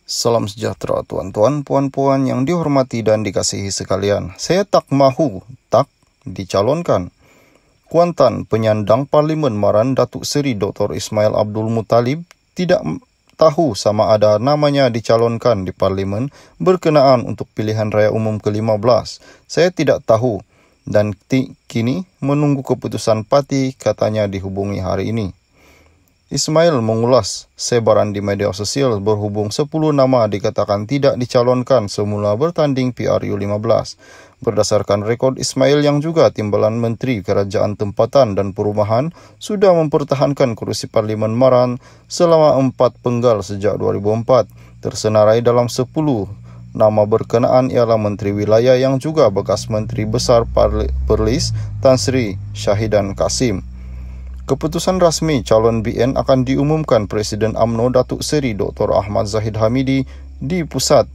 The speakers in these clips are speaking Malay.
Salam sejahtera tuan-tuan, puan-puan yang dihormati dan dikasihi sekalian. Saya tak dicalonkan. Kuantan penyandang Parlimen Maran Datuk Seri Dr. Ismail Abdul Muttalib tidak tahu sama ada namanya dicalonkan di Parlimen berkenaan untuk pilihan raya umum ke-15. Saya tidak tahu dan kini menunggu keputusan parti, katanya dihubungi hari ini. Ismail mengulas sebaran di media sosial berhubung 10 nama dikatakan tidak dicalonkan semula bertanding PRU 15. Berdasarkan rekod Ismail yang juga timbalan Menteri Kerajaan Tempatan dan Perumahan sudah mempertahankan kursi Parlimen Maran selama 4 penggal sejak 2004. Tersenarai dalam 10 nama berkenaan ialah Menteri Wilayah yang juga bekas Menteri Besar Perlis Tan Sri Syahidan Kasim. Keputusan rasmi calon BN akan diumumkan Presiden UMNO Datuk Seri Dr. Ahmad Zahid Hamidi di Pusat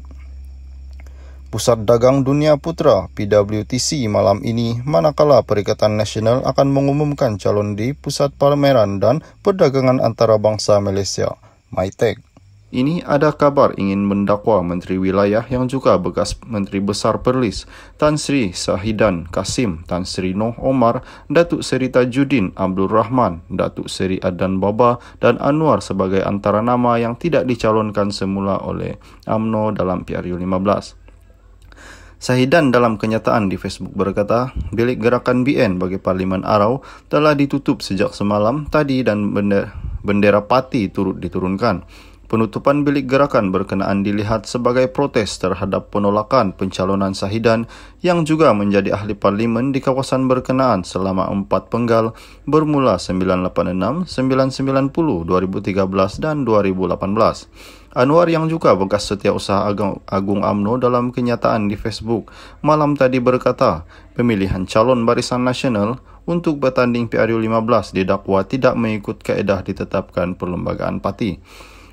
Dagang Dunia Putra PWTC malam ini, manakala Perikatan Nasional akan mengumumkan calon di Pusat Pameran dan Perdagangan Antarabangsa Malaysia, MITEC. Ini ada kabar ingin mendakwa Menteri Wilayah yang juga bekas Menteri Besar Perlis, Tan Sri Syahidan Kasim, Tan Sri Noh Omar, Datuk Seri Tajuddin Abdul Rahman, Datuk Seri Adan Baba dan Anwar sebagai antara nama yang tidak dicalonkan semula oleh UMNO dalam PRU 15. Syahidan dalam kenyataan di Facebook berkata, bilik gerakan BN bagi Parlimen Arau telah ditutup sejak semalam tadi dan bendera parti turut diturunkan. Penutupan bilik gerakan berkenaan dilihat sebagai protes terhadap penolakan pencalonan Syahidan yang juga menjadi ahli parlimen di kawasan berkenaan selama 4 penggal bermula 986, 990, 2013 dan 2018. Anwar yang juga bekas Setiausaha Agung UMNO dalam kenyataan di Facebook malam tadi berkata, pemilihan calon Barisan Nasional untuk bertanding PRU 15 didakwa tidak mengikut kaedah ditetapkan Perlembagaan Parti.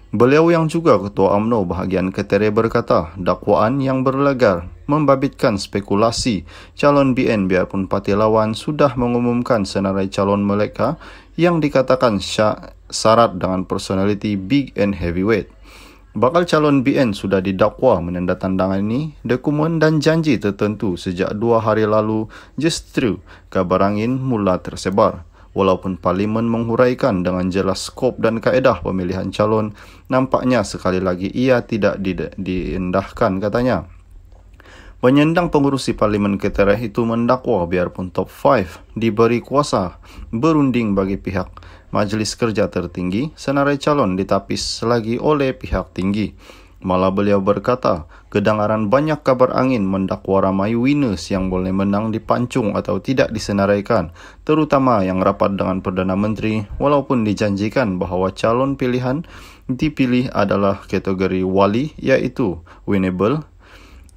Beliau yang juga Ketua UMNO bahagian Ketere berkata, dakwaan yang berlegar membabitkan spekulasi calon BN biarpun parti lawan sudah mengumumkan senarai calon mereka yang dikatakan syarat dengan personality big and heavyweight. Bakal calon BN sudah didakwa menandatangani dokumen dan janji tertentu sejak 2 hari lalu, justru kabar angin mula tersebar. Walaupun Parlimen menghuraikan dengan jelas skop dan kaedah pemilihan calon, nampaknya sekali lagi ia tidak diendahkan, katanya. Penyandang pengurusi Parlimen Ketere itu mendakwa biarpun top 5 diberi kuasa berunding bagi pihak Majlis Kerja Tertinggi, senarai calon ditapis lagi oleh pihak tinggi. Malah beliau berkata, kedengaran banyak kabar angin mendakwa ramai winners yang boleh menang dipancung atau tidak disenaraikan, terutama yang rapat dengan Perdana Menteri, walaupun dijanjikan bahawa calon pilihan dipilih adalah kategori wali, iaitu winnable,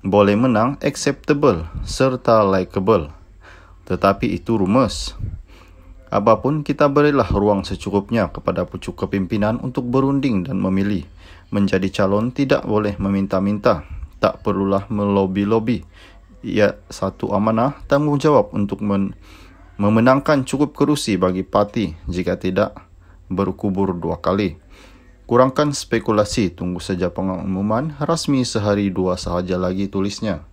boleh menang, acceptable serta likeable. Tetapi itu rumus. Apapun, kita berilah ruang secukupnya kepada pucuk kepimpinan untuk berunding dan memilih. Menjadi calon tidak boleh meminta-minta, tak perlulah melobi-lobi. Ia satu amanah tanggungjawab untuk memenangkan cukup kerusi bagi parti, jika tidak berkubur 2 kali. Kurangkan spekulasi, tunggu saja pengumuman rasmi sehari 2 sahaja lagi, tulisnya.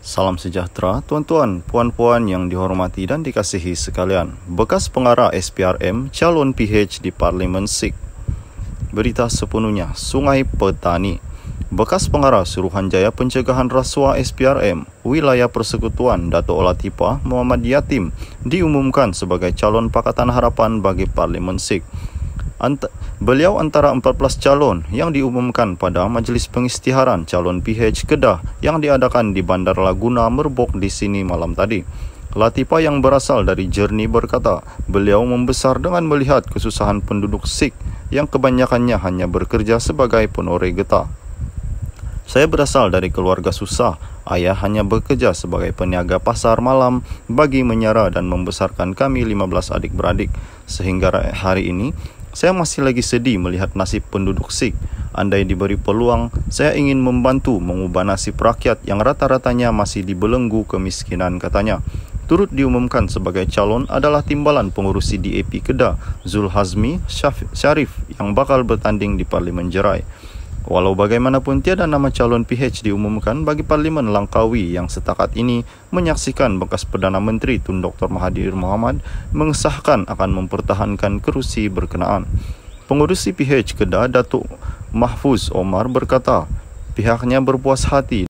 Salam sejahtera, tuan-tuan, puan-puan yang dihormati dan dikasihi sekalian. Bekas pengarah SPRM, calon PH di Parlimen SIK. Berita sepenuhnya, Sungai Petani. Bekas pengarah Suruhanjaya Pencegahan Rasuah SPRM, Wilayah Persekutuan Dato' Latifah Muhammad Yatim diumumkan sebagai calon Pakatan Harapan bagi Parlimen SIK. Beliau antara 14 calon yang diumumkan pada Majlis Pengisytiharan Calon PH Kedah yang diadakan di Bandar Laguna Merbok di sini malam tadi. Latifah yang berasal dari Jernih berkata, beliau membesar dengan melihat kesusahan penduduk Sikh yang kebanyakannya hanya bekerja sebagai penore getah. Saya berasal dari keluarga susah. Ayah hanya bekerja sebagai peniaga pasar malam bagi menyara dan membesarkan kami 15 adik-beradik. Sehingga hari ini, saya masih lagi sedih melihat nasib penduduk Sikh. Andai diberi peluang, saya ingin membantu mengubah nasib rakyat yang rata-ratanya masih dibelenggu kemiskinan, katanya. Turut diumumkan sebagai calon adalah timbalan pengurusi DAP Kedah, Zul Hazmi Sharif yang bakal bertanding di Parlimen Jerai. Walau bagaimanapun tiada nama calon PH diumumkan bagi Parlimen Langkawi yang setakat ini menyaksikan bekas Perdana Menteri Tun Dr. Mahathir Mohamad mengesahkan akan mempertahankan kerusi berkenaan. Pengurusi PH Kedah Datuk Mahfuz Omar berkata, pihaknya berpuas hati